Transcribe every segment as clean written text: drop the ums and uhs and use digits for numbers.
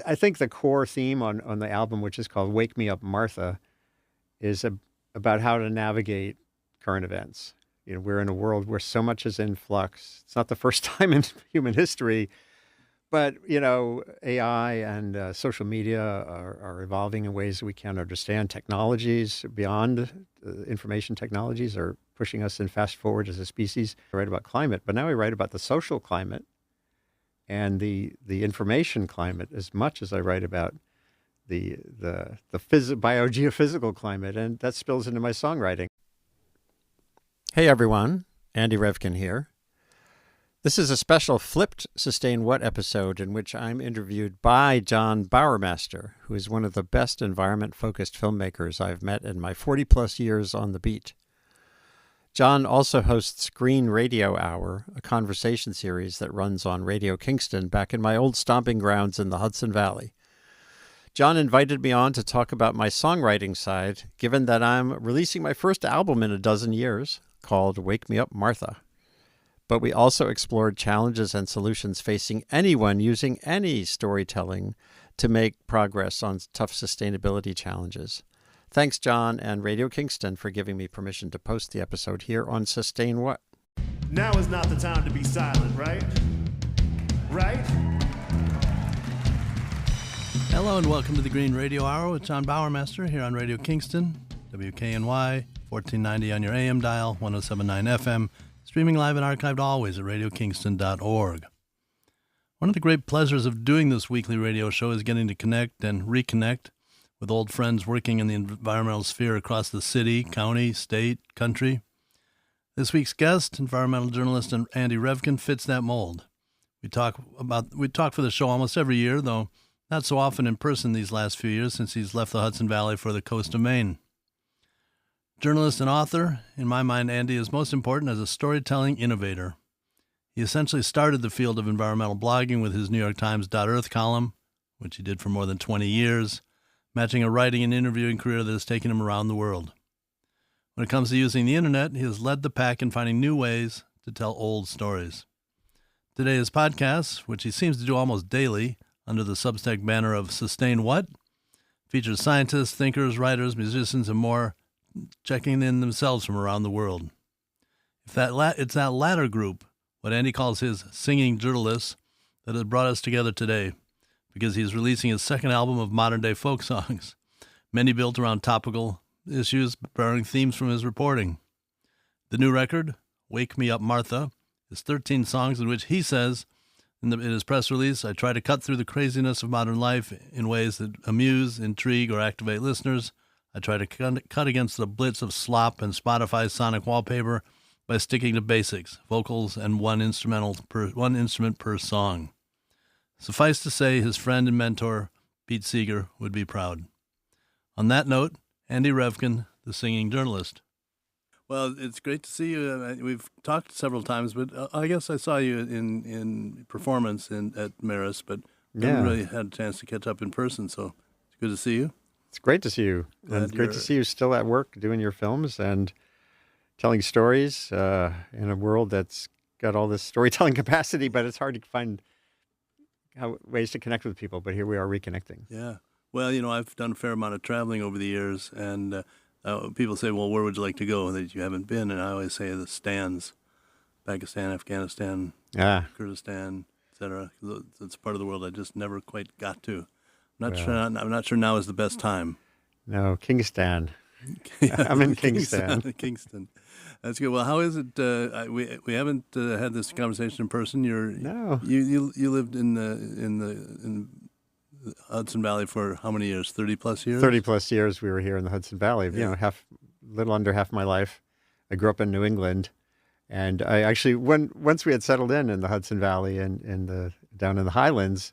I think the core theme on the album, which is called "Wake Me Up, Martha," is about how to navigate current events. We're in a world where so much is in flux. It's not the first time in human history, but AI and social media are evolving in ways that we can't understand. Technologies beyond information technologies are pushing us in fast forward as a species. I write about climate, but now I write about the social climate and the information climate as much as I write about the biogeophysical climate, and that spills into my songwriting. Hey everyone, Andy Revkin here. This is a special flipped Sustain What episode in which I'm interviewed by John Bowermaster, who is one of the best environment-focused filmmakers I've met in my 40-plus years on the beat. John also hosts Green Radio Hour, a conversation series that runs on Radio Kingston back in my old stomping grounds in the Hudson Valley. John invited me on to talk about my songwriting side, given that I'm releasing my first album in a dozen years, called Wake Me Up, Martha. But we also explored challenges and solutions facing anyone using any storytelling to make progress on tough sustainability challenges. Thanks, John and Radio Kingston, for giving me permission to post the episode here on Sustain What. Now is not the time to be silent, right? Right? Hello and welcome to the Green Radio Hour with John Bowermaster here on Radio Kingston, WKNY, 1490 on your AM dial, 1079 FM, streaming live and archived always at radiokingston.org. One of the great pleasures of doing this weekly radio show is getting to connect and reconnect with old friends working in the environmental sphere across the city, county, state, country. This week's guest, environmental journalist Andy Revkin, fits that mold. We talk for the show almost every year, though not so often in person these last few years since he's left the Hudson Valley for the coast of Maine. Journalist and author, in my mind, Andy is most important as a storytelling innovator. He essentially started the field of environmental blogging with his New York Times .Earth column, which he did for more than 20 years, matching a writing and interviewing career that has taken him around the world. When it comes to using the internet, he has led the pack in finding new ways to tell old stories. Today, his podcast, which he seems to do almost daily under the Substack banner of Sustain What, features scientists, thinkers, writers, musicians, and more checking in themselves from around the world. It's that latter group, what Andy calls his singing journalists, that has brought us together today, because he's releasing his second album of modern-day folk songs, many built around topical issues, borrowing themes from his reporting. The new record, Wake Me Up, Martha, is 13 songs in which he says, in his press release, I try to cut through the craziness of modern life in ways that amuse, intrigue, or activate listeners. I try to cut against the blitz of slop and Spotify's sonic wallpaper by sticking to basics, vocals, and one instrument per song. Suffice to say, his friend and mentor, Pete Seeger, would be proud. On that note, Andy Revkin, the singing journalist. Well, it's great to see you. We've talked several times, but I guess I saw you in performance at Maris, but haven't really had a chance to catch up in person, so it's good to see you. It's great to see you. And great to see you still at work doing your films and telling stories in a world that's got all this storytelling capacity, but it's hard to find ways to connect with people. But here we are reconnecting. Yeah. Well, I've done a fair amount of traveling over the years, and people say, well, where would you like to go that you haven't been? And I always say the stands, Pakistan, Afghanistan, Kurdistan, etc. It's part of the world I just never quite got to. I'm not sure now is the best time. No, Kingston. I'm in Kingston. Kingston. That's good. Well, how is it? We haven't had this conversation in person. No. You lived in the Hudson Valley for how many years? 30+ years. 30+ years. We were here in the Hudson Valley. Yeah. Little under half my life. I grew up in New England, and I actually once we had settled in the Hudson Valley and down in the Highlands.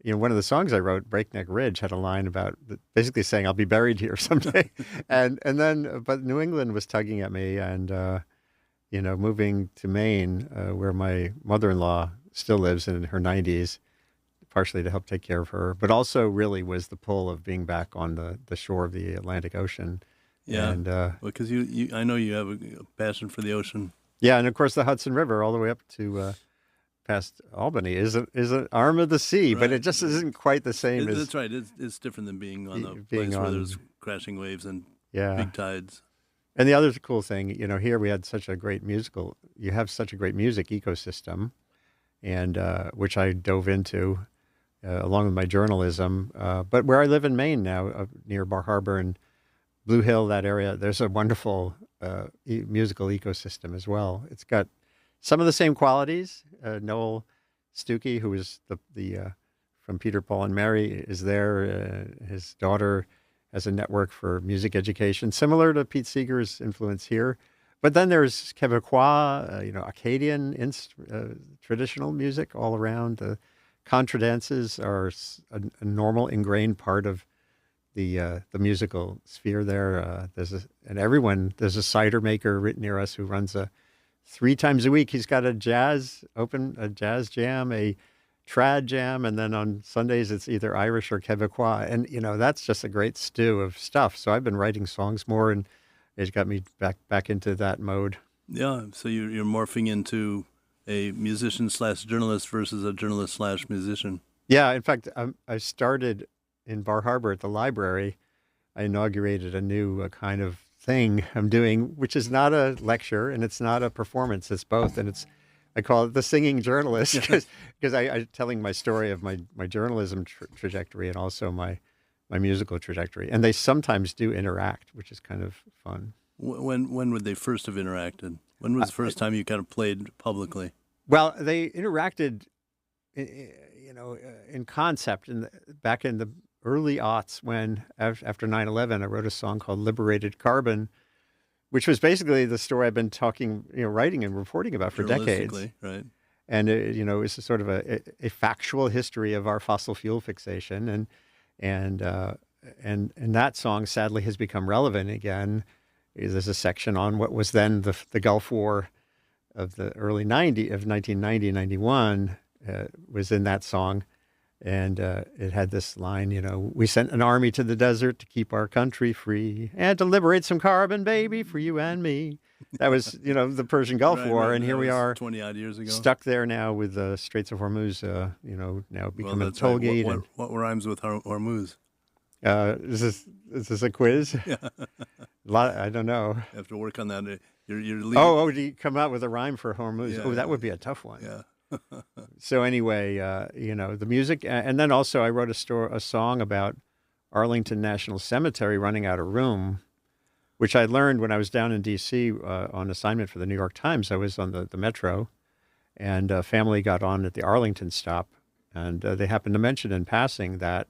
One of the songs I wrote, Breakneck Ridge, had a line about basically saying, I'll be buried here someday. But New England was tugging at me, and, moving to Maine, where my mother-in-law still lives in her 90s, partially to help take care of her, but also really was the pull of being back on the shore of the Atlantic Ocean. Yeah, and, because I know you have a passion for the ocean. Yeah, and of course the Hudson River all the way up to past Albany is an arm of the sea, but Right. it just isn't quite the same as That's right. It's different than being on a being place where on. there's crashing waves and Yeah. big tides. And the other cool thing, here we had you have such a great music ecosystem, and which I dove into along with my journalism. But where I live in Maine now, near Bar Harbor and Blue Hill, that area, there's a wonderful musical ecosystem as well. It's got some of the same qualities. Noel Stuckey, who is the from Peter, Paul, and Mary, is there. His daughter has a network for music education, similar to Pete Seeger's influence here. But then there's Quebecois, Acadian traditional music all around. Contra dances are a normal, ingrained part of the musical sphere there. There's a cider maker right near us who runs 3 times a week. He's got a jazz jam, a trad jam, and then on Sundays it's either Irish or Quebecois. And, that's just a great stew of stuff. So I've been writing songs more, and it's got me back into that mode. Yeah, so you're morphing into a musician/journalist versus a journalist/musician. Yeah, in fact, I started in Bar Harbor at the library. I inaugurated a new kind of thing I'm doing, which is not a lecture and it's not a performance. It's both, and I call it the singing journalist because I'm telling my story of my journalism trajectory and also my musical trajectory, and they sometimes do interact, which is kind of fun. When would they first have interacted? When was the first time you kind of played publicly? Well, they interacted, in concept back in the early aughts when, after 9/11, I wrote a song called "Liberated Carbon," which was basically the story I've been writing and reporting about for decades. Right. And it's a sort of a factual history of our fossil fuel fixation, and that song sadly has become relevant again. There's a section on what was then the Gulf War of the early 1990, 91 was in that song. And it had this line, we sent an army to the desert to keep our country free and to liberate some carbon, baby, for you and me. That was, the Persian Gulf War. Right. And here we are 20-odd years ago. Stuck there now with the Straits of Hormuz, now becoming a toll gate. What rhymes with Hormuz? Is this a quiz? Yeah. I don't know. You have to work on that. You're leaving. Oh, do you come out with a rhyme for Hormuz? Yeah. Oh, that would be a tough one. Yeah. So anyway, the music, and then also I wrote a song about Arlington National Cemetery running out of room, which I learned when I was down in D.C. On assignment for the New York Times. I was on the Metro, and a family got on at the Arlington stop, and they happened to mention in passing that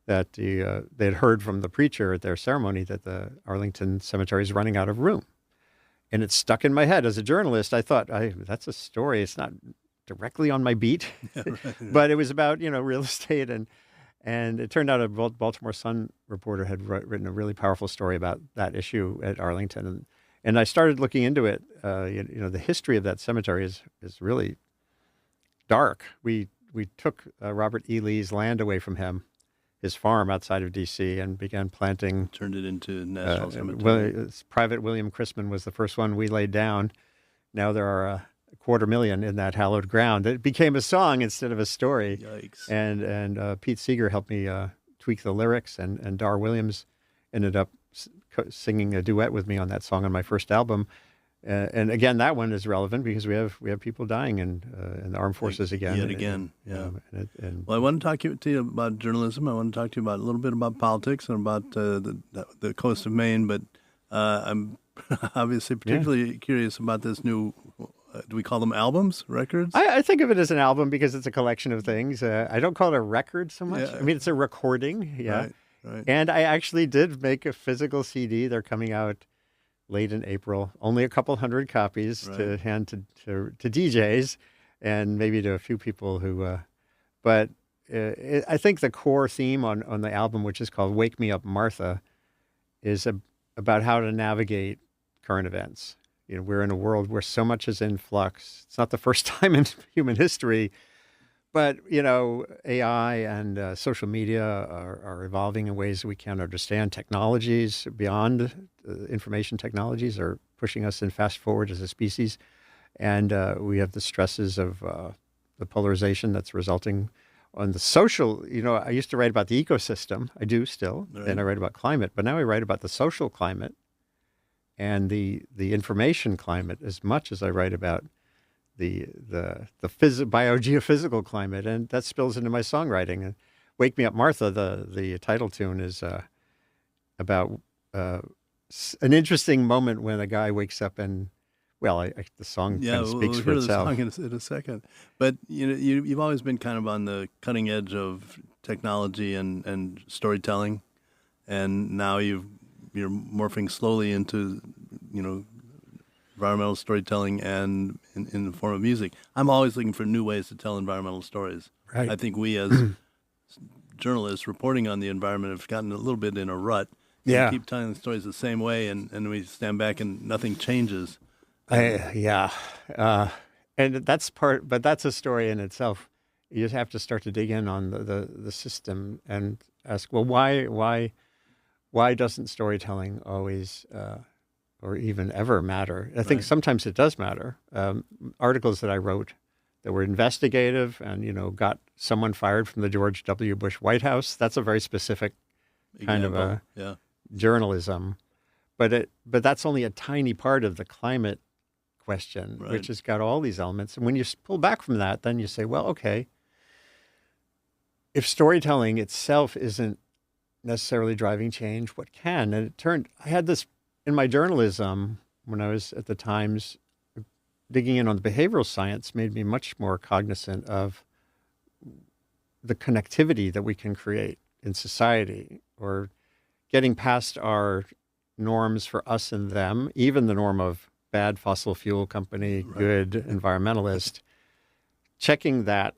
they'd heard from the preacher at their ceremony that the Arlington Cemetery is running out of room. And it stuck in my head. As a journalist, I thought, that's a story. It's not directly on my beat, but it was about, real estate. And it turned out a Baltimore Sun reporter had written a really powerful story about that issue at Arlington. And I started looking into it. The history of that cemetery is really dark. We took Robert E. Lee's land away from him, his farm outside of D.C., and began planting. Turned it into National Cemetery. Private William Chrisman was the first one we laid down. Now there are 250,000 in that hallowed ground. It became a song instead of a story. Yikes. And Pete Seeger helped me tweak the lyrics, and Dar Williams ended up singing a duet with me on that song on my first album. And again, that one is relevant because we have people dying in the armed forces again. Yet again, yeah. Well, I want to talk to you about journalism. I want to talk to you about a little bit about politics and about the coast of Maine. But I'm obviously particularly curious about this new. Do we call them albums, records? I think of it as an album because it's a collection of things. I don't call it a record so much. Yeah. I mean, it's a recording. Yeah. Right. And I actually did make a physical CD. They're coming out late in April. Only a couple hundred copies to hand to DJs and maybe to a few people who. But I think the core theme on the album, which is called "Wake Me Up, Martha," is about how to navigate current events. We're in a world where so much is in flux. It's not the first time in human history, but AI and social media are evolving in ways we can't understand. Technologies beyond information technologies are pushing us in fast forward as a species, and we have the stresses of the polarization that's resulting on the social. I used to write about the ecosystem. I do still, Right. and I write about climate, but now I write about the social climate and the information climate as much as I write about the biogeophysical climate, and that spills into my songwriting. And "Wake Me Up, Martha," the title tune is about an interesting moment when a guy wakes up and, well, the song kind of speaks we'll for hear itself. the song in a second. But you've always been kind of on the cutting edge of technology and storytelling, and now you're morphing slowly into environmental storytelling and in the form of music. I'm always looking for new ways to tell environmental stories. Right. I think we as journalists reporting on the environment have gotten a little bit in a rut. Yeah. We keep telling the stories the same way, and we stand back and nothing changes. Yeah. And but that's a story in itself. You just have to start to dig in on the system and ask, well, why doesn't storytelling always, or even ever matter? I think sometimes it does matter. Articles that I wrote that were investigative and, got someone fired from the George W. Bush White House, that's a very specific kind of a journalism. But that's only a tiny part of the climate question, which has got all these elements. And when you pull back from that, then you say, well, okay, if storytelling itself isn't necessarily driving change, what can? And I had this in my journalism when I was at the Times. Digging in on the behavioral science made me much more cognizant of the connectivity that we can create in society, or getting past our norms for us and them, even the norm of bad fossil fuel company, good environmentalist, checking that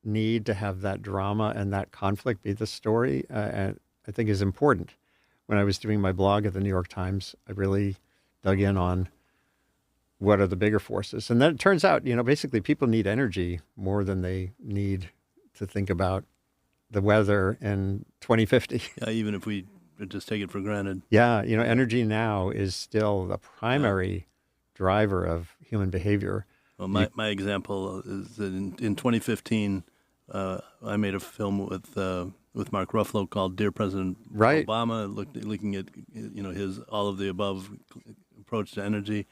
need to have that drama and that conflict be the story, and I think is important. When I was doing my blog at the New York Times, I really dug in on what are the bigger forces. And then it turns out, basically people need energy more than they need to think about the weather in 2050. Yeah, even if we just take it for granted. Yeah, energy now is still the primary driver of human behavior. Well, my example is that in 2015, I made a film with Mark Ruffalo called "Dear President Obama," looking at his all of the above approach to energy.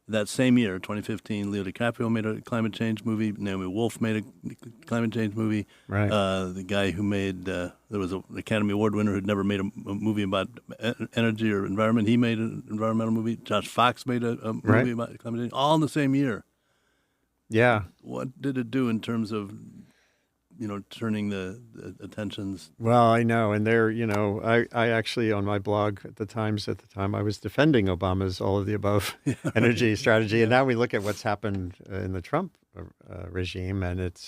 That same year, 2015, Leo DiCaprio made a climate change movie. Naomi Wolf made a climate change movie. Right. The guy who made there was an Academy Award winner who'd never made a movie about energy or environment. He made an environmental movie. Josh Fox made a movie about climate change. All in the same year. Yeah. What did it do in terms of turning the attentions? Well, I know. And I actually, on my blog at the Times at the time, I was defending Obama's all of the above energy strategy. And now we look at what's happened in the Trump regime, and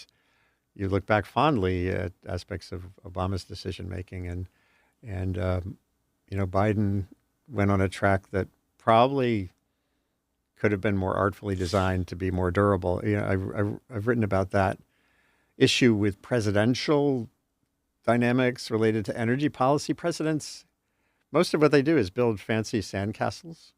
you look back fondly at aspects of Obama's decision-making. And Biden went on a track that probably could have been more artfully designed to be more durable. I've written about that issue with presidential dynamics related to energy policy. Presidents, most of what they do is build fancy sandcastles,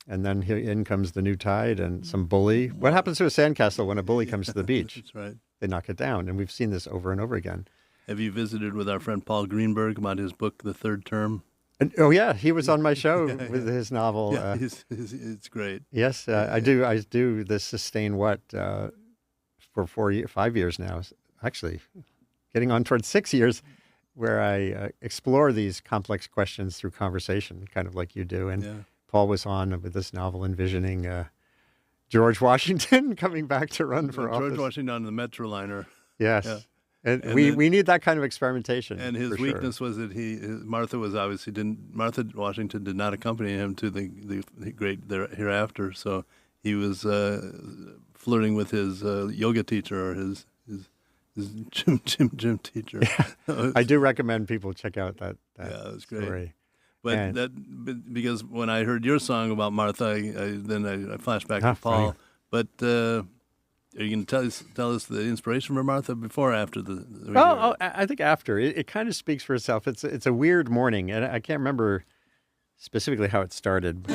and then in comes the new tide and some bully. What happens to a sandcastle when a bully comes to the beach? That's right. They knock it down, and we've seen this over and over again. Have you visited with our friend Paul Greenberg about his book, The Third Term? Oh yeah, he was on my show with his novel. Yeah, it's great. Yes, I do. I do the Sustain What for 5 years now. Actually, getting on towards 6 years, where I explore these complex questions through conversation, kind of like you do. And Paul was on with this novel envisioning George Washington coming back to run for office. George Washington on the Metroliner. Yes. Yeah. And we need that kind of experimentation. And his weakness was that Martha Washington did not accompany him to the great hereafter. So he was flirting with his yoga teacher or his gym teacher. Yeah. I do recommend people check out that was great. story. But because when I heard your song about Martha, then I flashed back to Paul. Funny. But are you going to tell us the inspiration for Martha before or after the Oh, I think after. It kind of speaks for itself. It's a weird morning, and I can't remember specifically how it started.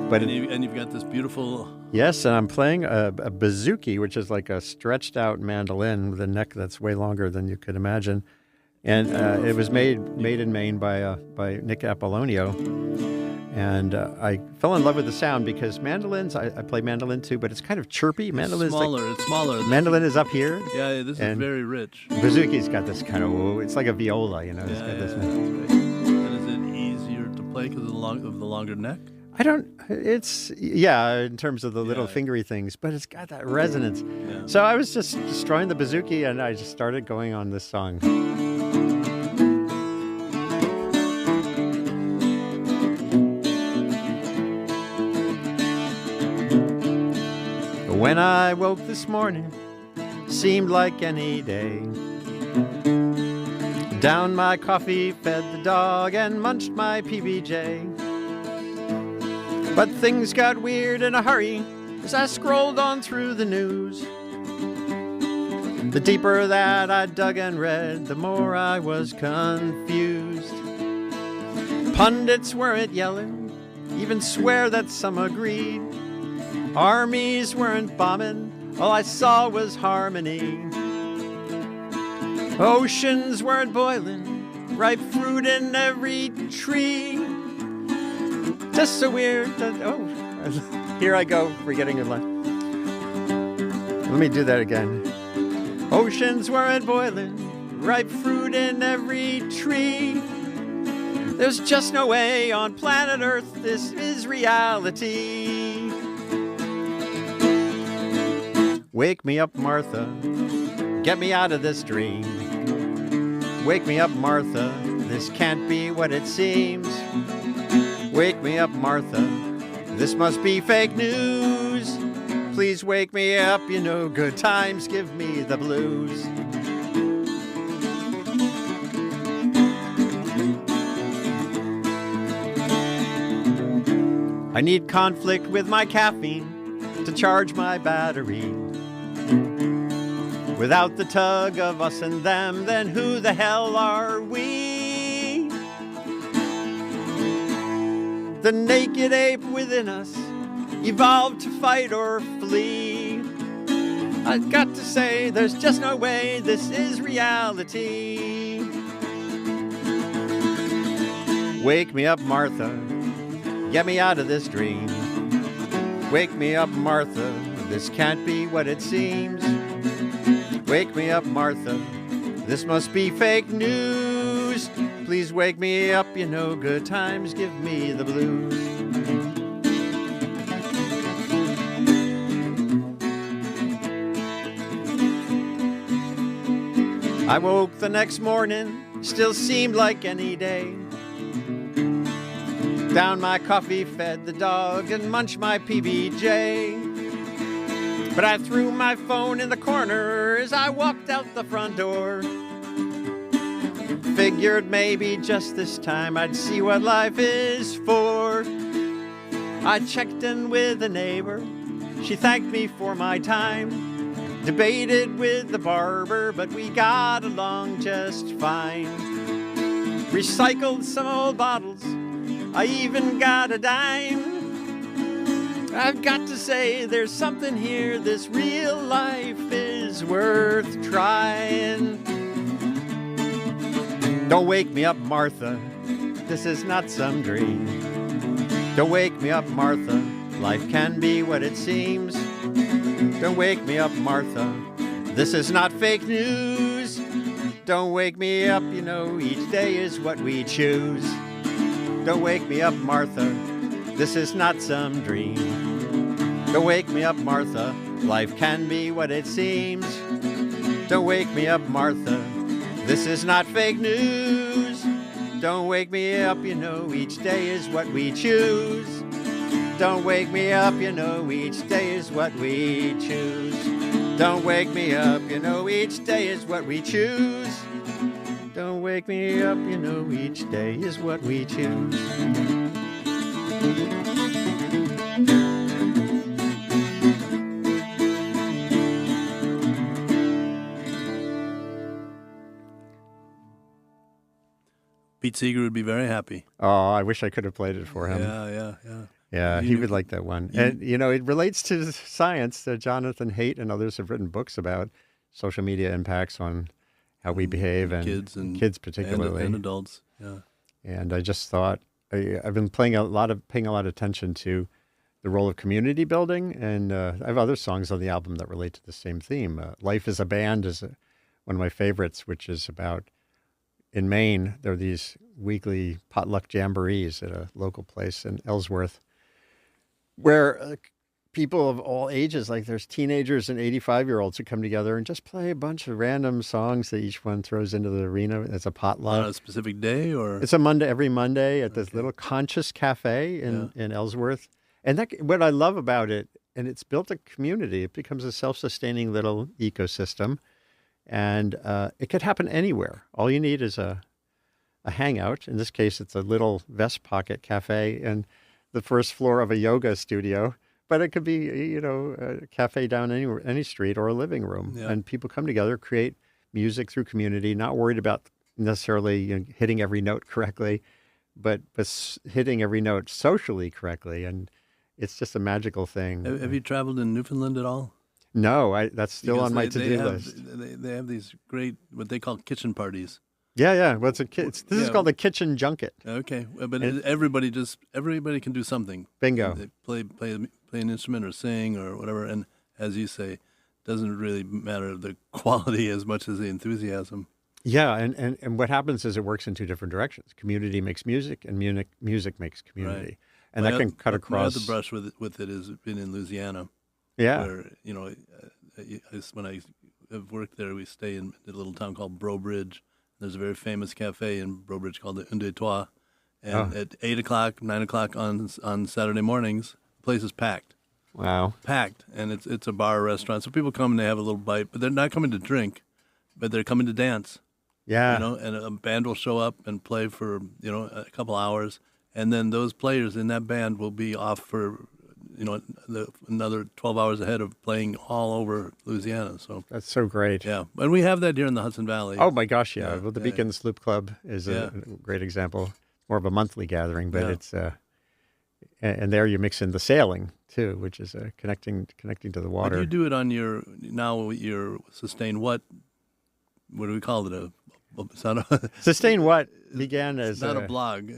But and you've got this beautiful. Yes, and I'm playing a bouzouki, which is like a stretched out mandolin with a neck that's way longer than you could imagine. And it was made in Maine by Nick Apollonio. And I fell in love with the sound because mandolins, I play mandolin too, but it's kind of chirpy. Mandolin It's smaller. Mandolin is up here. Yeah, this is very rich. Bouzouki's got this kind of, it's like a viola, you know. Yeah, it's got this. that's great. And is it easier to play because of the longer neck? In terms of the little fingery things, but it's got that resonance. Yeah. So I was just destroying the bouzouki and I just started going on this song. When I woke this morning, seemed like any day. Down my coffee, fed the dog, and munched my PBJ. But things got weird in a hurry as I scrolled on through the news. The deeper that I dug and read, the more I was confused. Pundits weren't yelling, even swear that some agreed. Armies weren't bombing, all I saw was harmony. Oceans weren't boiling, ripe fruit in every tree. Just so weird that, here I go, forgetting a line. Let me do that again. Oceans weren't boiling, ripe fruit in every tree. There's just no way on planet Earth this is reality. Wake me up, Martha, get me out of this dream. Wake me up, Martha, this can't be what it seems. Wake me up, Martha, this must be fake news. Please wake me up, you know good times give me the blues. I need conflict with my caffeine to charge my battery. Without the tug of us and them, then who the hell are we? The naked ape within us evolved to fight or flee. I've got to say, there's just no way this is reality. Wake me up, Martha, get me out of this dream. Wake me up, Martha, this can't be what it seems. Wake me up, Martha, this must be fake news. Please wake me up, you know good times give me the blues. I woke the next morning, still seemed like any day. Down my coffee, fed the dog, and munched my PBJ. But I threw my phone in the corner as I walked out the front door. Figured maybe just this time I'd see what life is for. I checked in with a neighbor, she thanked me for my time. Debated with the barber, but we got along just fine. Recycled some old bottles, I even got a dime. I've got to say, there's something here, this real life is worth trying. Don't wake me up, Martha, this is not some dream. Don't wake me up, Martha, life can be what it seems. Don't wake me up, Martha, this is not fake news. Don't wake me up, you know, each day is what we choose. Don't wake me up, Martha, this is not some dream. Don't wake me up, Martha, life can be what it seems. Don't wake me up, Martha, this is not fake news. Don't wake me up, you know, each day is what we choose. Don't wake me up, you know, each day is what we choose. Don't wake me up, you know, each day is what we choose. Don't wake me up, you know, each day is what we choose. Pete Seeger would be very happy. Oh, I wish I could have played it for him. Yeah. Yeah, he would like that one. And, it relates to science. Jonathan Haidt and others have written books about social media impacts on how we behave and kids particularly. And adults, yeah. And I just thought, I've been paying a lot of attention to the role of community building. And I have other songs on the album that relate to the same theme. Life is a Band is one of my favorites, which is about, in Maine, there are these weekly potluck jamborees at a local place in Ellsworth, where people of all ages, like there's teenagers and 85-year-olds who come together and just play a bunch of random songs that each one throws into the arena as a potluck. On a specific day, or it's every Monday at this little Conscious Cafe in Ellsworth. And what I love about it, and it's built a community. It becomes a self-sustaining little ecosystem, and it could happen anywhere. All you need is a hangout. In this case, it's a little vest pocket cafe and the first floor of a yoga studio, but it could be, a cafe down any street or a living room. Yeah. And people come together, create music through community, not worried about necessarily hitting every note correctly, but hitting every note socially correctly. And it's just a magical thing. Have you traveled in Newfoundland at all? No, that's still on my to-do list. They have these great, what they call kitchen parties. Yeah. Well, this is called a kitchen junket. Okay, but everybody can do something. Bingo. They play an instrument or sing or whatever, and as you say, doesn't really matter the quality as much as the enthusiasm. Yeah, and what happens is it works in two different directions. Community makes music, and music makes community, right. And that can cut across. My other brush with it has been in Louisiana. Yeah. Where when I have worked there, we stay in a little town called Brobridge. There's a very famous cafe in Brobridge called the Un Deux Trois. And at 8 o'clock, 9 o'clock on Saturday mornings, the place is packed. Wow. Packed. And it's a bar or restaurant. So people come and they have a little bite, but they're not coming to drink, but they're coming to dance. Yeah. And a band will show up and play for, a couple hours. And then those players in that band will be off for, another 12 hours ahead of playing all over Louisiana. So that's so great. Yeah, and we have that here in the Hudson Valley. Oh my gosh, yeah. Well, the Beacon Sloop Club is a great example. More of a monthly gathering, but it's and there you mix in the sailing too, which is connecting to the water. But you do it on your Sustain What? What do we call it? Sustain What began as not a blog,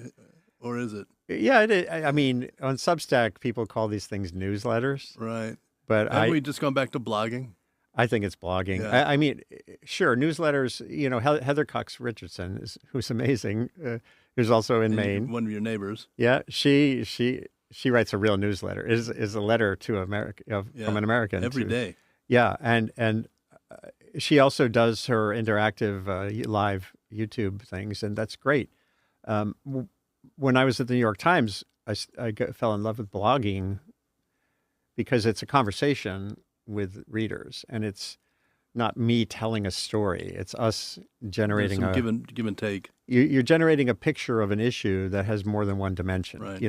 or is it? Yeah, it is. I mean, on Substack, people call these things newsletters. Right. But have we just gone back to blogging? I think it's blogging. Yeah. I mean, sure, newsletters, Heather Cox Richardson, who's amazing, who's also in Maine. One of your neighbors. Yeah, she writes a real newsletter. Is a letter to America from an American. Every day. Yeah, and she also does her interactive live YouTube things, and that's great. When I was at the New York Times, I fell in love with blogging because it's a conversation with readers, and it's not me telling a story. It's us generating give and take. You're generating a picture of an issue that has more than one dimension. Right.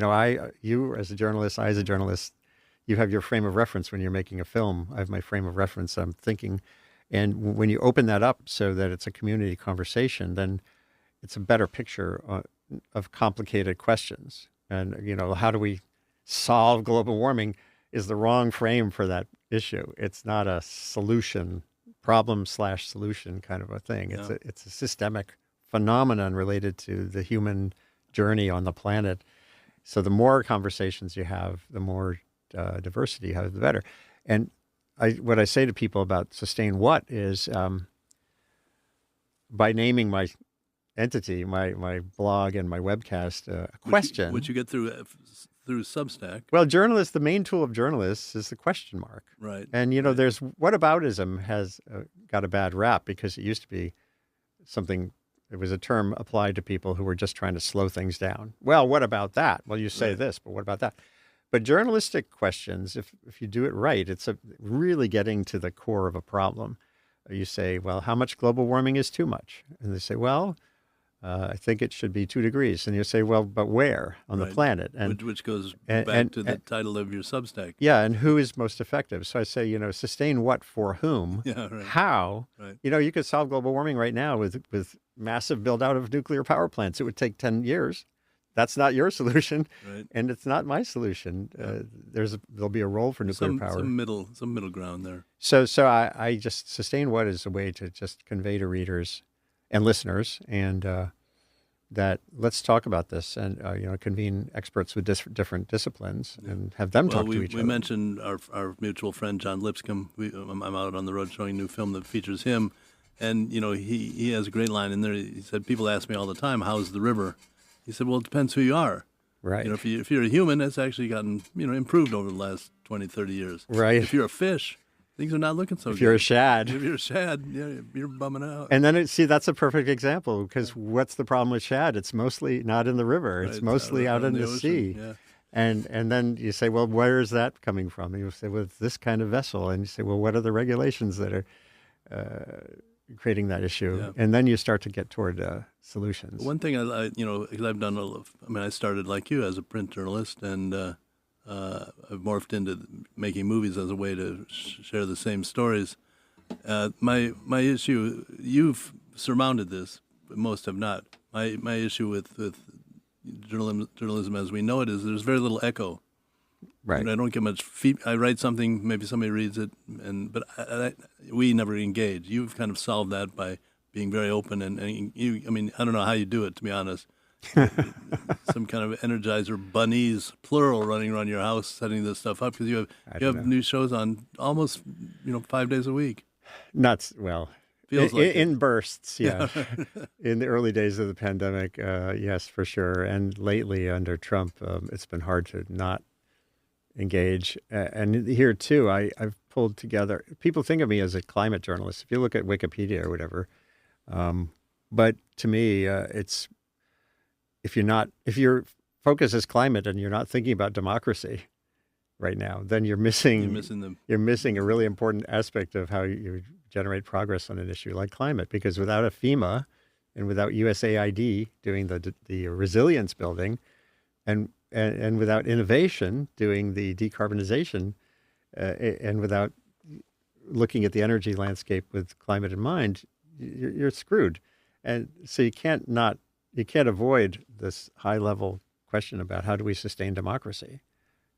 You as a journalist, I as a journalist, you have your frame of reference when you're making a film. I have my frame of reference. I'm thinking, and when you open that up so that it's a community conversation, then it's a better picture of complicated questions. And, how do we solve global warming is the wrong frame for that issue. It's not a problem/solution kind of a thing. Yeah. It's a systemic phenomenon related to the human journey on the planet. So the more conversations you have, the more diversity you have, the better. And what I say to people about Sustain What is by naming my entity, my blog and my webcast, a question. Which you get through Substack. Well, journalists, the main tool of journalists is the question mark. Right. And, there's whataboutism has got a bad rap because it used to be something, it was a term applied to people who were just trying to slow things down. Well, what about that? Well, you say this, but what about that? But journalistic questions, if you do it right, it's really getting to the core of a problem. You say, well, how much global warming is too much? And they say, well, I think it should be 2 degrees. And you say, well, but where on the planet? And which goes back to the title of your Substack. Yeah, and who is most effective? So I say, sustain what for whom? Yeah, right. How? Right. You could solve global warming right now with massive build out of nuclear power plants. It would take 10 years That's not your solution, Right. and it's not my solution. There'll be a role for nuclear power. Some middle ground there. So I just sustain what is a way to just convey to readers and listeners, and that let's talk about this, and convene experts with different disciplines and have them talk to each We other. mentioned our mutual friend John Lipscomb. I'm out on the road showing a new film that features him, and he has a great line in there. He said, "People ask me all the time, how's the river?" He said, "Well, it depends who you are. Right. If you're a human, it's actually gotten improved over the last 20, 30 years. Right. If you're a fish, things are not looking so good. If you're a shad. If you're a shad, you're bumming out." And then that's a perfect example, because what's the problem with shad? It's mostly not in the river. It's mostly out in the ocean, sea. yeah. And then you say, well, where is that coming from? And you say, well, it's this kind of vessel. And you say, well, what are the regulations that are creating that issue? Yeah. And then you start to get toward solutions. One thing because I've done I started like you as a print journalist, and I've morphed into making movies as a way to share the same stories. My issue, you've surmounted this, but most have not. My issue with journalism as we know it is there's very little echo. Right. And I don't get much feedback. I write something, maybe somebody reads it, but we never engage. You've kind of solved that by being very open, and you. I mean, I don't know how you do it, to be honest. Some kind of Energizer bunnies, plural, running around your house, setting this stuff up, because you have new shows on almost 5 days a week. Nuts. Well, Feels like in bursts, yeah. In the early days of the pandemic, yes, for sure. And lately under Trump, it's been hard to not engage. And here too, I've pulled together. People think of me as a climate journalist. If you look at Wikipedia or whatever, but to me, it's if your focus is climate and you're not thinking about democracy right now, then you're missing a really important aspect of how you generate progress on an issue like climate. Because without a FEMA and without USAID doing the resilience building, and without innovation doing the decarbonization, and without looking at the energy landscape with climate in mind, you're screwed. And so you can't avoid this high level question about how do we sustain democracy.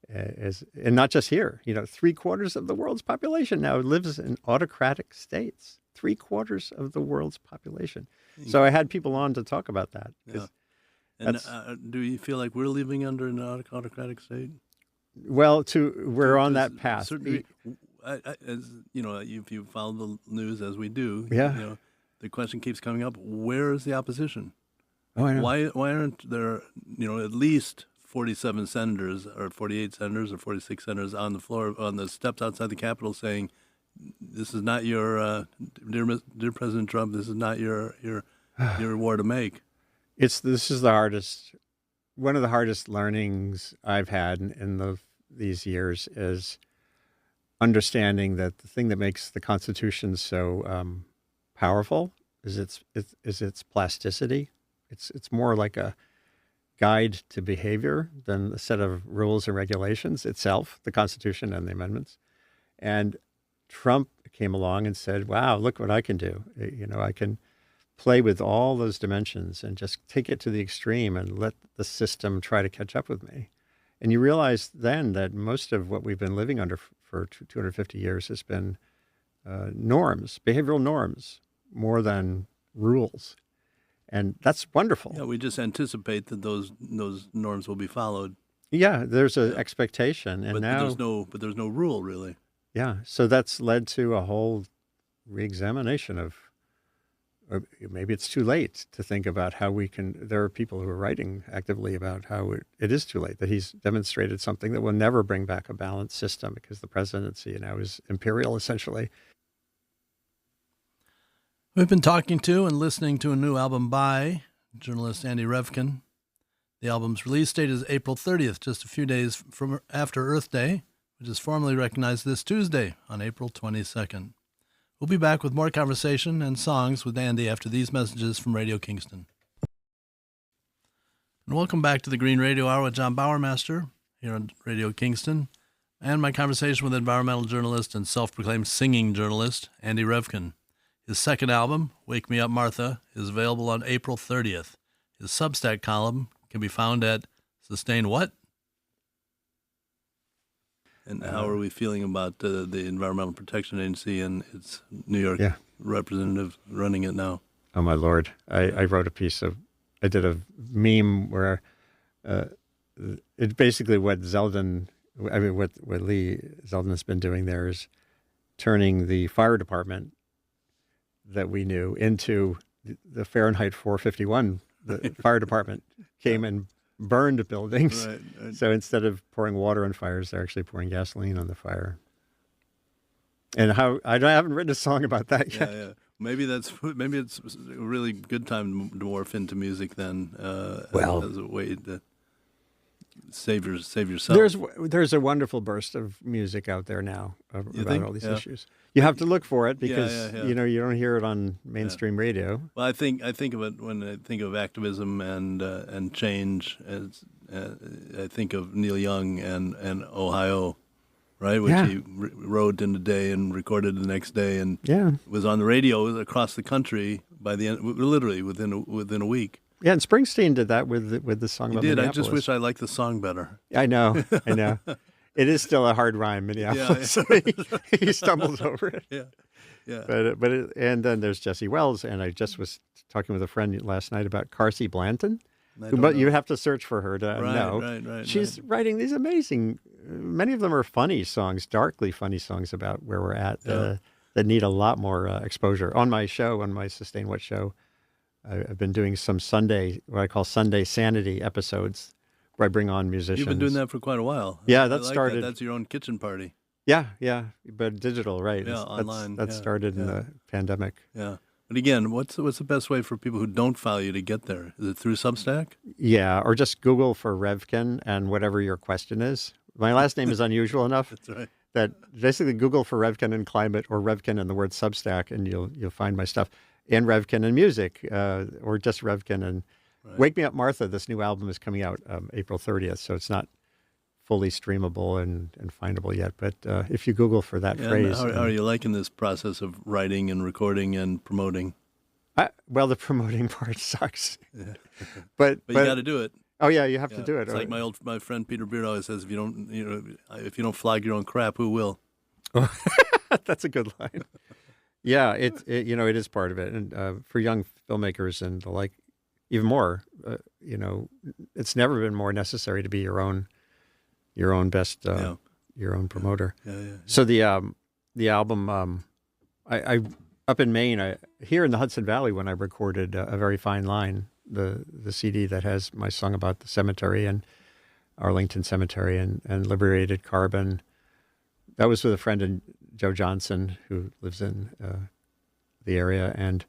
And not just here, 3/4 of the world's population now lives in autocratic states. 3/4 of the world's population. So I had people on to talk about that. Yeah. And do you feel like we're living under an autocratic state? Well, we're on that path. If you follow the news as we do, yeah. The question keeps coming up: where is the opposition? Oh, I know. Why aren't there, at least 47 senators or 48 senators or 46 senators on the floor, on the steps outside the Capitol, saying, "This is not your, dear President Trump, this is not your war to make." This is one of the hardest learnings I've had in these years is understanding that the thing that makes the Constitution so powerful is its plasticity. It's more like a guide to behavior than a set of rules and regulations itself, the Constitution and the amendments. And Trump came along and said, wow, look what I can do. I can play with all those dimensions and just take it to the extreme and let the system try to catch up with me. And you realize then that most of what we've been living under for 250 years has been norms, behavioral norms, more than rules. And that's wonderful. Yeah, we just anticipate that those norms will be followed. Yeah, there's an expectation, and but now there's no rule really. Yeah, so that's led to a whole reexamination of, or maybe it's too late to think about how we can. There are people who are writing actively about how it is too late, that he's demonstrated something that will never bring back a balanced system because the presidency now is imperial essentially. We've been talking to and listening to a new album by journalist Andy Revkin. The album's release date is April 30th, just a few days from after Earth Day, which is formally recognized this Tuesday on April 22nd. We'll be back with more conversation and songs with Andy after these messages from Radio Kingston. And welcome back to the Green Radio Hour with John Bowermaster here on Radio Kingston, and my conversation with environmental journalist and self-proclaimed singing journalist Andy Revkin. His second album, Wake Me Up Martha, is available on April 30th. His Substack column, can be found at Sustain What? And how are we feeling about the Environmental Protection Agency and its New York representative running it now? Oh, my Lord. I wrote I did a meme where it's basically what Lee Zeldin has been doing there is turning the fire department that we knew into the Fahrenheit 451. The fire department came and burned buildings. Right. So instead of pouring water on fires, they're actually pouring gasoline on the fire. And I haven't written a song about that yet. Yeah. Maybe it's a really good time to morph into music then. As a way to save yourself. There's a wonderful burst of music out there now about all these issues. You have to look for it because you don't hear it on mainstream radio. Well, I think of it when I think of activism and change. As I think of Neil Young and Ohio, right? Which he wrote in the day and recorded the next day, and was on the radio across the country by the end, literally within a week. Yeah, and Springsteen did that with the song about Minneapolis. I just wish I liked the song better. I know. It is still a hard rhyme, Minneapolis. Yeah. He stumbles over it. Yeah. And then there's Jesse Wells, and I just was talking with a friend last night about Carsey Blanton. But you have to search for her to know. Right. She's writing these amazing, many of them are funny songs, darkly funny songs about where we're at that need a lot more exposure. On my Sustain What show, I've been doing some what I call Sunday Sanity episodes, where I bring on musicians. You've been doing that for quite a while. Yeah, that started. That's your own kitchen party. Yeah, but digital, right? Yeah, online. That started in the pandemic. Yeah. But again, what's the best way for people who don't follow you to get there? Is it through Substack? Yeah, or just Google for Revkin and whatever your question is. My last name is unusual enough. That's right. That basically Google for Revkin and climate or Revkin and the word Substack, and you'll find my stuff. And Revkin and music, or just Revkin and Wake Me Up Martha. This new album is coming out April 30th, so it's not fully streamable and findable yet. But if you Google for that phrase. How are you liking this process of writing and recording and promoting? Well, the promoting part sucks. Yeah. but you got to do it. Oh yeah, you have to do it. It's like my friend Peter Beard always says, if you don't flog your own crap, who will? That's a good line. Yeah, it is part of it, and for young filmmakers and the like, even more. It's never been more necessary to be your own best, your own promoter. Yeah. So the album, I up in Maine, here in the Hudson Valley, when I recorded A Very Fine Line, the CD that has my song about the cemetery and Arlington Cemetery and liberated carbon. That was with a friend in Joe Johnson, who lives in the area, and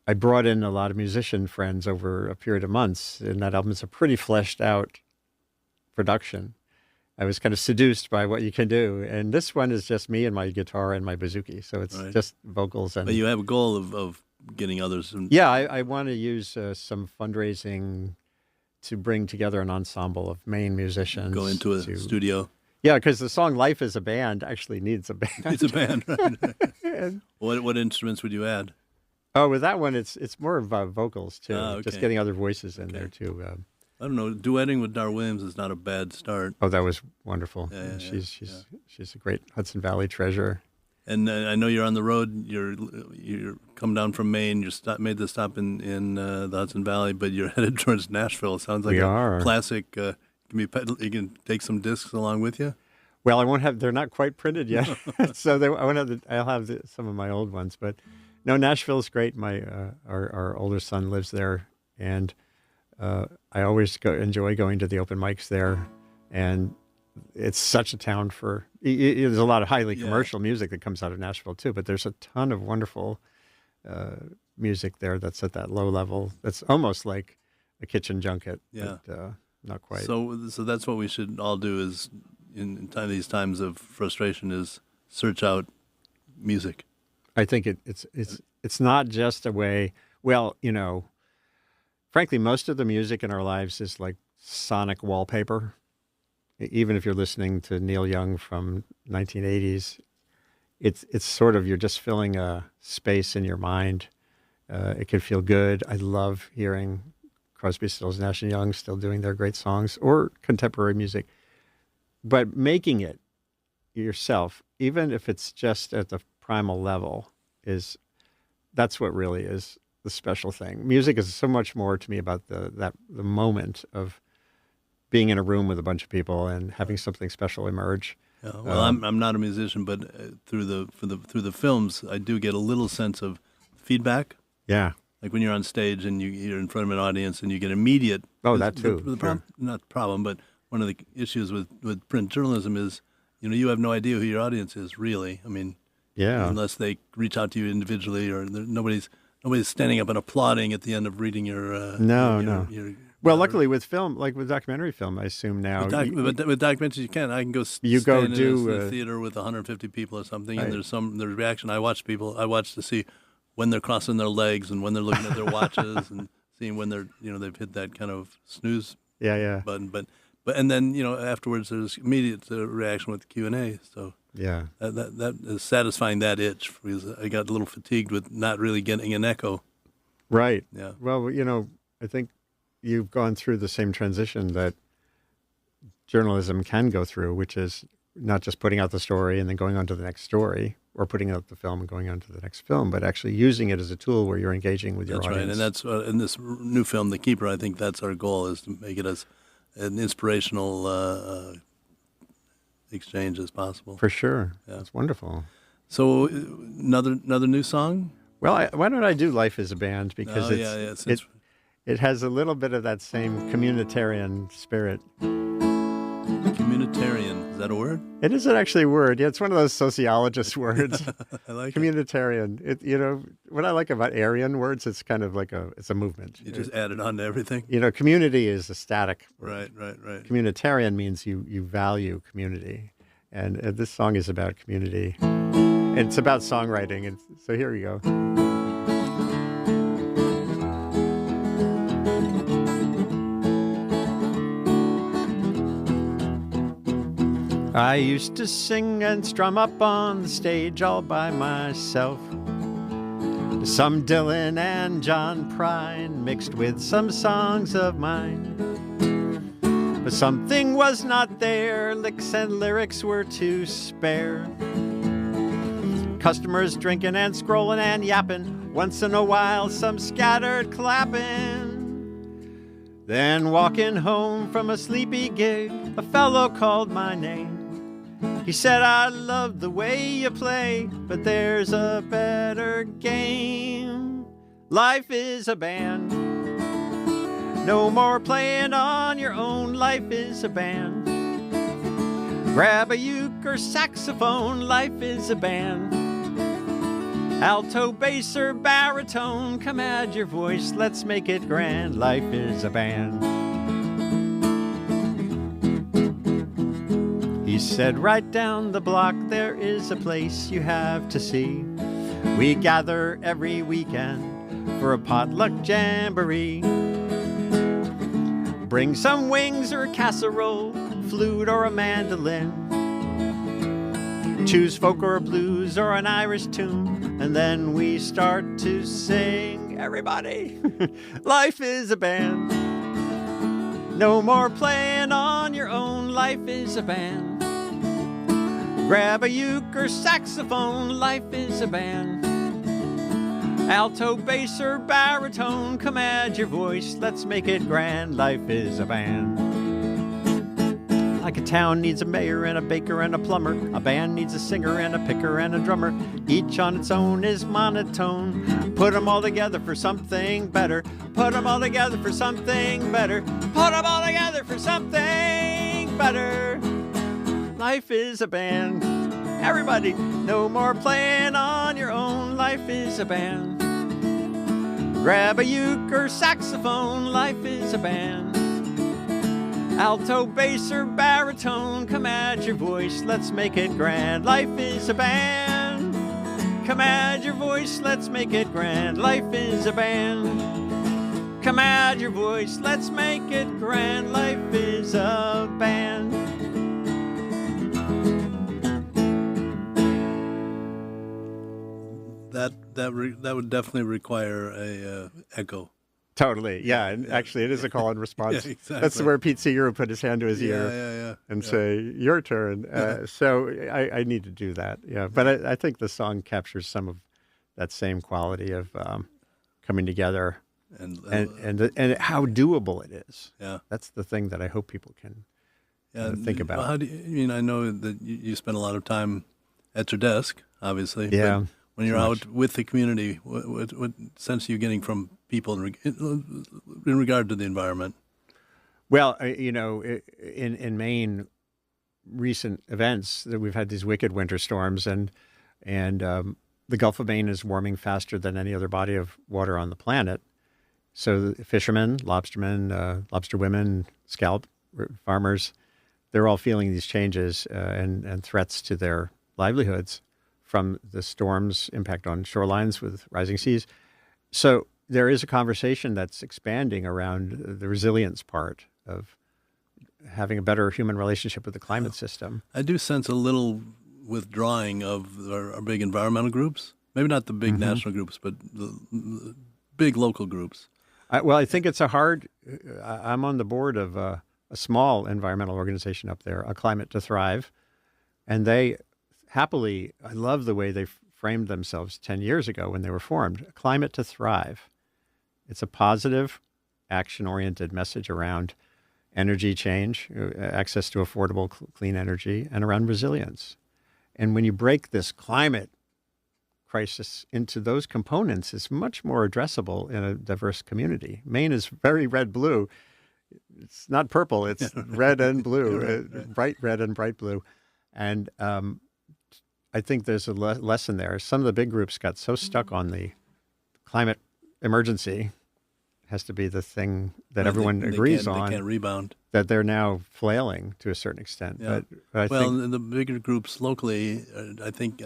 I brought in a lot of musician friends over a period of months, and that album is a pretty fleshed out production. I was kind of seduced by what you can do, and this one is just me and my guitar and my bouzouki, so it's just vocals. But you have a goal of getting others. I want to use some fundraising to bring together an ensemble of Maine musicians. Go into a studio. Yeah, because the song "Life is a Band" actually needs a band. It's a band, right? What instruments would you add? Oh, with that one, it's more of vocals too. Okay. Just getting other voices in there too. I don't know. Duetting with Dar Williams is not a bad start. Oh, that was wonderful. Yeah, she's a great Hudson Valley treasure. And I know you're on the road. You're come down from Maine. Made the stop in the Hudson Valley, but you're headed towards Nashville. It sounds like classic. You can take some discs along with you. Well, I won't have. They're not quite printed yet, so I'll have some of my old ones. But no, Nashville's great. Our older son lives there, and I always enjoy going to the open mics there, and it's such a town for. There's a lot of highly commercial music that comes out of Nashville too, but there's a ton of wonderful music there that's at that low level. That's almost like a kitchen junket. Yeah. But, not quite. So that's what we should all do is in these times of frustration is search out music. I think it's not just a way. Well, frankly, most of the music in our lives is like sonic wallpaper. Even if you're listening to Neil Young from 1980s, it's sort of you're just filling a space in your mind. It can feel good. I love hearing Crosby, Stills, Nash and Young still doing their great songs, or contemporary music. But making it yourself, even if it's just at the primal level, that's what really is the special thing. Music is so much more to me about the moment of being in a room with a bunch of people and having something special emerge. Yeah, well, I'm not a musician, but through the films, I do get a little sense of feedback. Yeah. Like when you're on stage and you're in front of an audience and you get immediate. Oh, that too. Not the problem, but one of the issues with print journalism is, you have no idea who your audience is really. I mean, yeah, unless they reach out to you individually, or nobody's standing up and applauding at the end of reading your. No. Well, luckily with film, like with documentary film, I assume now. With documentaries, you can. I can go. In a theater with 150 people or something, right. And there's reaction. I watch to see when they're crossing their legs and when they're looking at their watches and seeing when they're they've hit that kind of snooze button. But and then afterwards there's immediate reaction with the Q&A. So yeah, that is satisfying that itch, because I got a little fatigued with not really getting an echo. Right. Yeah. Well, I think you've gone through the same transition that journalism can go through, which is not just putting out the story and then going on to the next story, or putting out the film and going on to the next film, but actually using it as a tool where you're engaging with your audience. That's right, and that's in this new film, The Keeper. I think that's our goal, is to make it as an inspirational exchange as possible. For sure, yeah. That's wonderful. So another new song. Well, why don't I do "Life Is a Band," because it has a little bit of that same communitarian spirit. Communitarian, is that a word? It isn't actually a word. Yeah, it's one of those sociologist words. I like communitarian. What I like about Aryan words, it's kind of like it's a movement. You just add it on to everything. Community is a static word. Right. Communitarian means you value community, and this song is about community. It's about songwriting, and so here we go. I used to sing and strum up on the stage all by myself. Some Dylan and John Prine mixed with some songs of mine. But something was not there, licks and lyrics were to spare. Customers drinking and scrolling and yapping, once in a while some scattered clapping. Then walking home from a sleepy gig, a fellow called my name. He said, I love the way you play, but there's a better game. Life is a band. No more playing on your own. Life is a band. Grab a uke or saxophone. Life is a band. Alto, bass, or baritone. Come add your voice. Let's make it grand. Life is a band. He said, right down the block there is a place you have to see. We gather every weekend for a potluck jamboree. Bring some wings or a casserole, flute or a mandolin. Choose folk or blues or an Irish tune, and then we start to sing. Everybody, life is a band. No more playing on your own. Life is a band. Grab a uke or saxophone. Life is a band. Alto, bass, or baritone. Come add your voice. Let's make it grand. Life is a band. Like a town needs a mayor and a baker and a plumber, a band needs a singer and a picker and a drummer. Each on its own is monotone. Put them all together for something better. Put them all together for something better. Put them all together for something better. Life is a band. Everybody, no more playing on your own. Life is a band. Grab a uke or saxophone. Life is a band. Alto, bass, or baritone. Come add your voice. Let's make it grand. Life is a band. Come add your voice. Let's make it grand. Life is a band. Come add your voice. Let's make it grand. Life is a band. That would definitely require a echo. Totally. Yeah. And actually, it is a call and response. Yeah, exactly. That's where Pete Seeger would put his hand to his Yeah, ear yeah. and say, your turn. So I need to do that. Yeah. But I think the song captures some of that same quality of coming together and how doable it is. Yeah. That's the thing that I hope people can think about. Well, how do you, I mean, I know that you spend a lot of time at your desk, obviously. Yeah. But when you're out with the community, what sense are you getting from people in regard to the environment? Well, in Maine, recent events that we've had these wicked winter storms, and the Gulf of Maine is warming faster than any other body of water on the planet. So the fishermen, lobstermen, lobster women, scallop farmers, they're all feeling these changes and threats to their livelihoods from the storm's impact on shorelines with rising seas. So there is a conversation that's expanding around the resilience part of having a better human relationship with the climate system. I do sense a little withdrawing of our big environmental groups. Maybe not the big national groups, but the big local groups. I think it's I'm on the board of a small environmental organization up there, A Climate to Thrive. And they happily, I love the way they framed themselves 10 years ago when they were formed. A Climate to Thrive. It's a positive, action-oriented message around energy change, access to affordable, clean energy, and around resilience. And when you break this climate crisis into those components, it's much more addressable in a diverse community. Maine is very red-blue. It's not purple, it's red and blue, bright red and bright blue. And I think there's a lesson there. Some of the big groups got so stuck on the climate emergency, has to be the thing that everyone agrees on. They can't rebound. That they're now flailing to a certain extent. Yeah. But I think the bigger groups locally, I think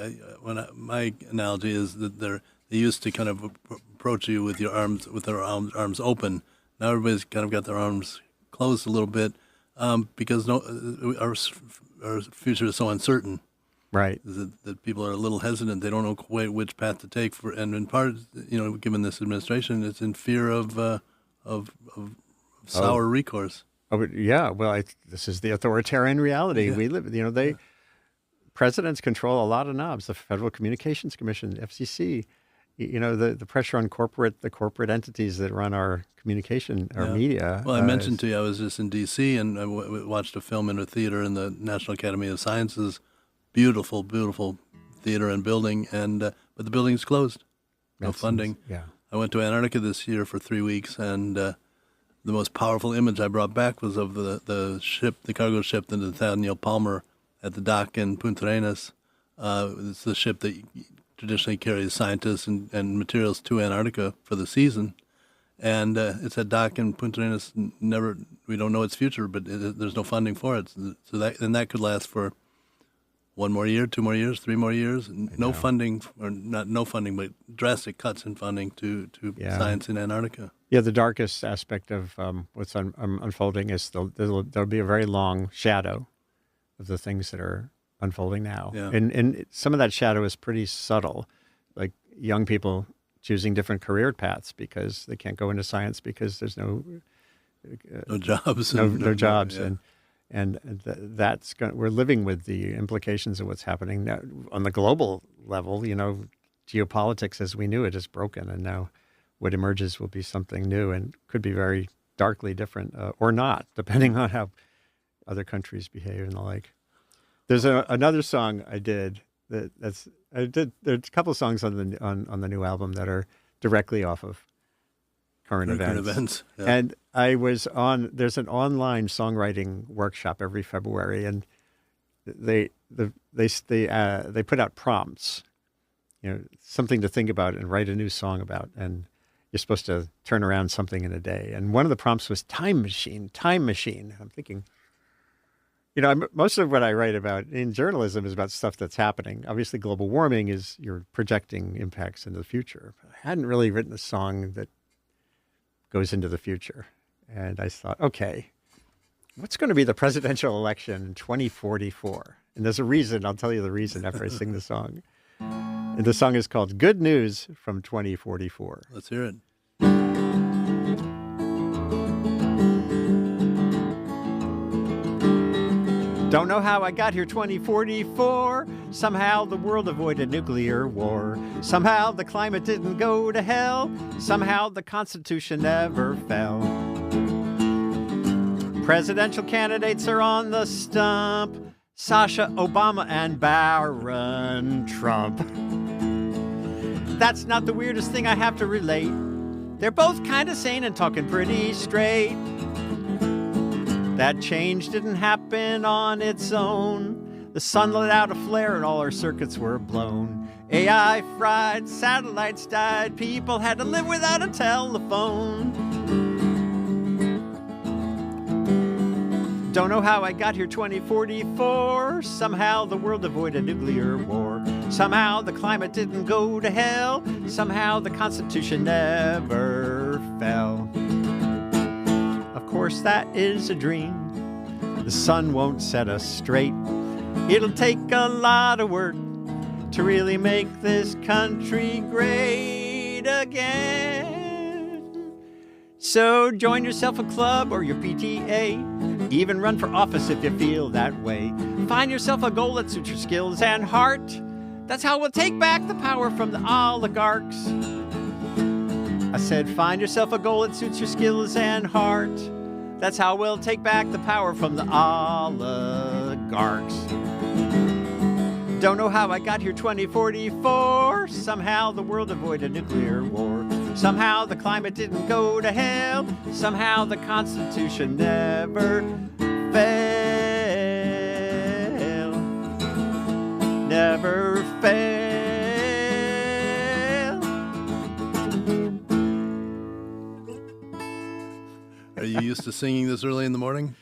my analogy is that they used to kind of approach you with their arms open. Now everybody's kind of got their arms closed a little bit because our future is so uncertain. Right. That people are a little hesitant. They don't know quite which path to take. And in part, given this administration, it's in fear of sour recourse. Oh, yeah. Well, this is the authoritarian reality we live in. Presidents control a lot of knobs. The Federal Communications Commission, FCC. The pressure on the corporate entities that run our communication, our media. Well, I mentioned to you I was just in D.C. and I watched a film in a theater in the National Academy of Sciences. Beautiful, beautiful theater and building, but the building's closed. No funding. Yeah. I went to Antarctica this year for 3 weeks, and the most powerful image I brought back was of the ship, the cargo ship, the Nathaniel Palmer, at the dock in Punta Arenas. It's the ship that traditionally carries scientists and materials to Antarctica for the season. And it's a dock in Punta Arenas. We don't know its future, but there's no funding for it. So that could last for 1 more year, 2 more years, 3 more years. No funding, or not no funding, but drastic cuts in funding to science in Antarctica. Yeah, the darkest aspect of what's unfolding is there'll be a very long shadow of the things that are unfolding now. Yeah. And some of that shadow is pretty subtle, like young people choosing different career paths because they can't go into science because there's no jobs. No jobs. Yeah. And we're living with the implications of what's happening now on the global level. Geopolitics as we knew it is broken, and now what emerges will be something new and could be very darkly different or not, depending on how other countries behave and the like. There's another song I did there's a couple of songs on the new album that are directly off of current events. Yeah. And there's an online songwriting workshop every February, and they put out prompts, something to think about and write a new song about, and you're supposed to turn around something in a day. And one of the prompts was time machine. I'm thinking, most of what I write about in journalism is about stuff that's happening. Obviously, global warming is you're projecting impacts into the future. But I hadn't really written a song that goes into the future. And I thought, okay, what's going to be the presidential election in 2044? And there's a reason. I'll tell you the reason after I sing the song. And the song is called Good News from 2044. Let's hear it. Don't know how I got here 2044. Somehow the world avoided nuclear war. Somehow the climate didn't go to hell. Somehow the Constitution never fell. Presidential candidates are on the stump. Sasha Obama and Barron Trump. That's not the weirdest thing I have to relate. They're both kind of sane and talking pretty straight. That change didn't happen on its own. The sun let out a flare and all our circuits were blown. AI fried, satellites died, people had to live without a telephone. Don't know how I got here 2044. Somehow the world avoided nuclear war. Somehow the climate didn't go to hell. Somehow the Constitution never fell. Of course, that is a dream. The sun won't set us straight. It'll take a lot of work to really make this country great again. So join yourself a club or your PTA. Even run for office if you feel that way. Find yourself a goal that suits your skills and heart. That's how we'll take back the power from the oligarchs. I said, find yourself a goal that suits your skills and heart. That's how we'll take back the power from the oligarchs. Don't know how I got here 2044. Somehow the world avoided nuclear war. Somehow the climate didn't go to hell. Somehow the Constitution never failed. Never failed. Are you used to singing this early in the morning?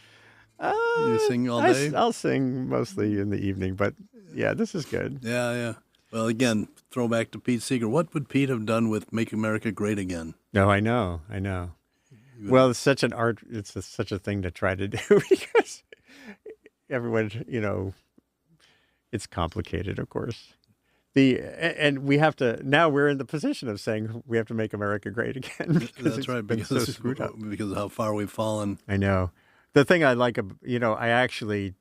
You sing all day? I'll sing mostly in the evening, but yeah, this is good. Yeah. Well, again, throwback to Pete Seeger. What would Pete have done with Make America Great Again? No, I know. Well, it's such an art. It's such a thing to try to do because everyone, it's complicated, of course. And we have to, now we're in the position of saying we have to make America great again. Because That's right, because so screwed up. Because of how far we've fallen. I know. The thing I like, I actually,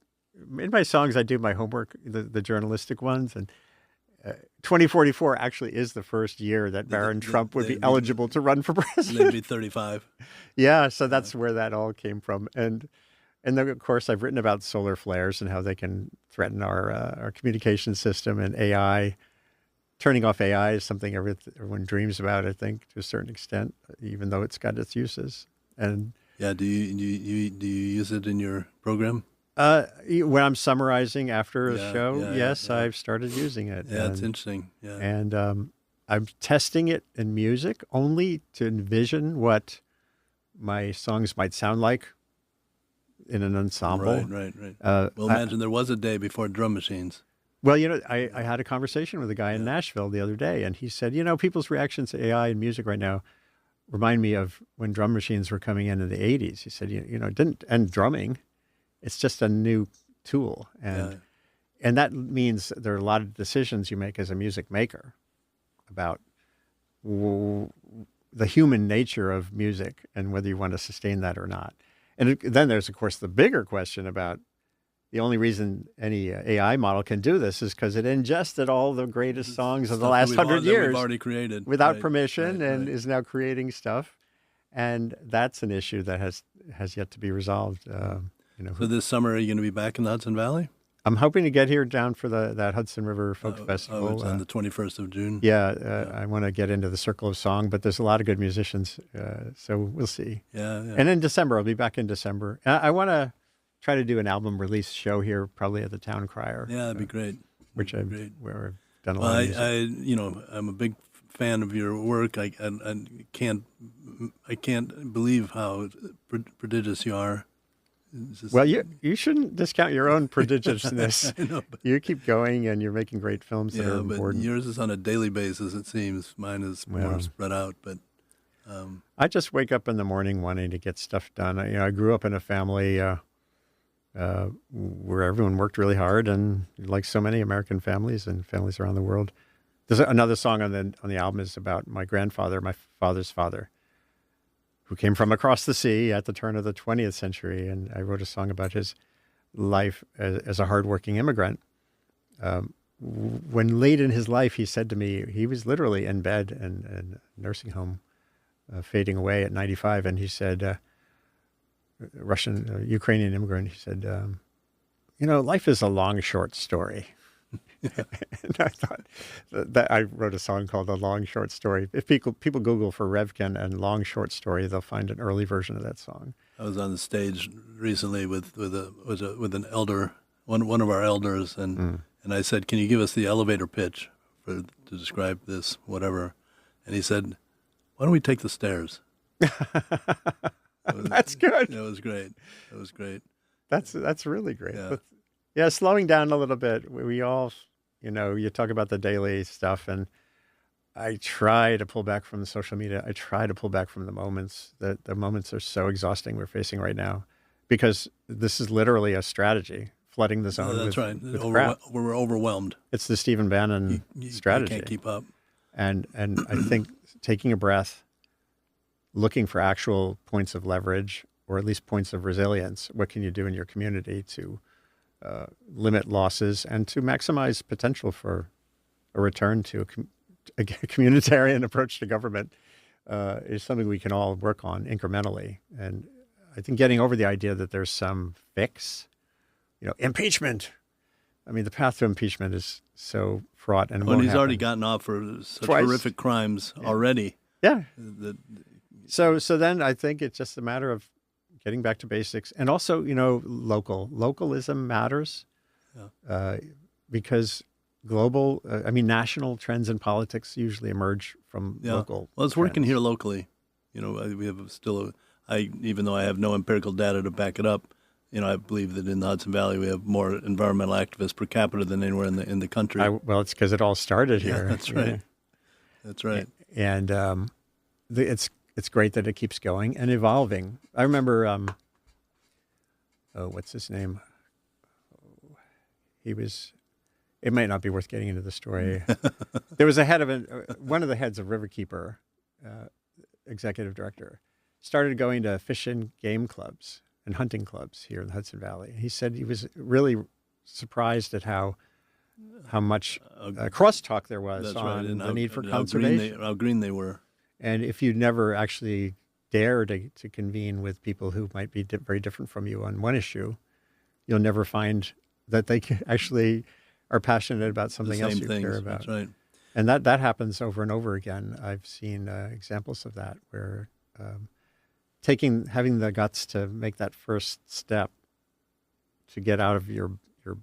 in my songs, I do my homework, the journalistic ones, and 2044 actually is the first year that Barron Trump would be eligible to run for president. They'd be 35. Yeah, so that's where that all came from. And then, of course, I've written about solar flares and how they can threaten our communication system, and AI. Turning off AI is something everyone dreams about, I think, to a certain extent, even though it's got its uses. And yeah, do you use it in your program? When I'm summarizing after a show, yes, yeah. I've started using it. Yeah, it's interesting. Yeah, and I'm testing it in music only to envision what my songs might sound like in an ensemble. Right. Well, imagine there was a day before drum machines. Well, I had a conversation with a guy in Nashville the other day, and he said, people's reactions to AI and music right now remind me of when drum machines were coming in the 80s. He said, it didn't end drumming. It's just a new tool. And that means there are a lot of decisions you make as a music maker about the human nature of music and whether you want to sustain that or not. And then there's, of course, the bigger question about the only reason any AI model can do this is because it ingested all the greatest songs of the last 100 years we've already created without permission and is now creating stuff. And that's an issue that has yet to be resolved. So this summer, are you going to be back in the Hudson Valley? I'm hoping to get here down for that Hudson River Folk Festival. Oh, it's on the 21st of June. Yeah, I want to get into the Circle of Song, but there's a lot of good musicians, so we'll see. Yeah. And in December, I'll be back in December. I want to try to do an album release show here, probably at the Town Crier. Yeah, that'd be great. Where I've done a lot of music. I'm a big fan of your work. I can't believe how prodigious you are. Well, you shouldn't discount your own prodigiousness. I know, you keep going, and you're making great films that are important. But yours is on a daily basis, it seems. Mine is more spread out. But I just wake up in the morning wanting to get stuff done. I grew up in a family where everyone worked really hard, and like so many American families and families around the world. There's another song on the album is about my grandfather, my father's father, who came from across the sea at the turn of the 20th century. And I wrote a song about his life as a hardworking immigrant. When late in his life, he said to me, he was literally in bed and nursing home, fading away at 95. And he said, Ukrainian immigrant, he said, life is a long, short story. And I thought that I wrote a song called "A Long Short Story." If people Google for Revkin and "long short story," they'll find an early version of that song. I was on the stage recently with an elder, one of our elders, and I said, "Can you give us the elevator pitch to describe this, whatever?" And he said, "Why don't we take the stairs?" That's good. It was great. It was great. That's really great. Yeah. Yeah, slowing down a little bit. We all, you talk about the daily stuff, and I try to pull back from the social media. I try to pull back from the moments. The moments are so exhausting we're facing right now, because this is literally a strategy, flooding the zone. That's right. With crap. We're overwhelmed. It's the Stephen Bannon strategy. You can't keep up. And I think taking a breath, looking for actual points of leverage, or at least points of resilience. What can you do in your community to limit losses and to maximize potential for a return to a communitarian approach to government is something we can all work on incrementally. And I think getting over the idea that there's some fix, impeachment. I mean, the path to impeachment is so fraught, and he's already gotten off for such horrific crimes already. Yeah. So then I think it's just a matter of getting back to basics, and also, localism matters, because national trends in politics usually emerge from local. Well, it's working here locally. We have even though I have no empirical data to back it up, I believe that in the Hudson Valley we have more environmental activists per capita than anywhere in the country. Well, it's because it all started here. Yeah, that's right. That's right. And it's great that it keeps going and evolving. I remember, what's his name? It might not be worth getting into the story. There was one of the heads of Riverkeeper, executive director, started going to fish and game clubs and hunting clubs here in the Hudson Valley. He said he was really surprised at how much crosstalk there was on the need for conservation. How green they were. And if you never actually dare to convene with people who might be very different from you on one issue, you'll never find that they actually are passionate about something else you care about. That's right. And that happens over and over again. I've seen examples of that where having the guts to make that first step to get out of your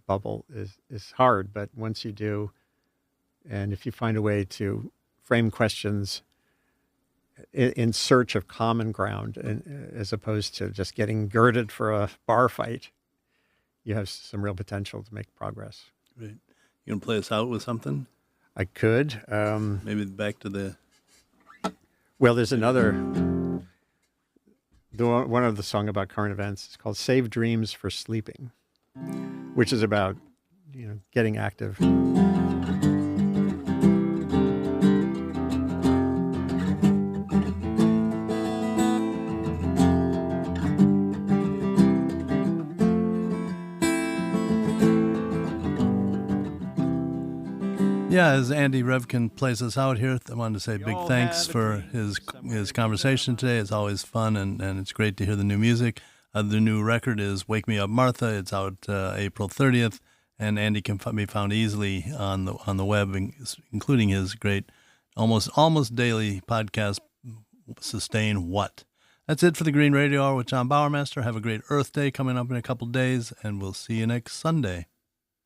bubble is hard. But once you do, and if you find a way to frame questions in search of common ground, and as opposed to just getting girded for a bar fight, you have some real potential to make progress. Right. You gonna play us out with something? I could. Maybe back to the... Well, there's another... One of the song about current events is called "Save Dreams for Sleeping," which is about, getting active. Yeah, as Andy Revkin plays us out here, I wanted to say big thanks for his conversation today. It's always fun, and it's great to hear the new music. The new record is "Wake Me Up, Martha." It's out April 30th, and Andy can be found easily on the web, including his great, almost daily podcast, "Sustain What." That's it for the Green Radio Hour with John Bowermaster. Have a great Earth Day coming up in a couple days, and we'll see you next Sunday.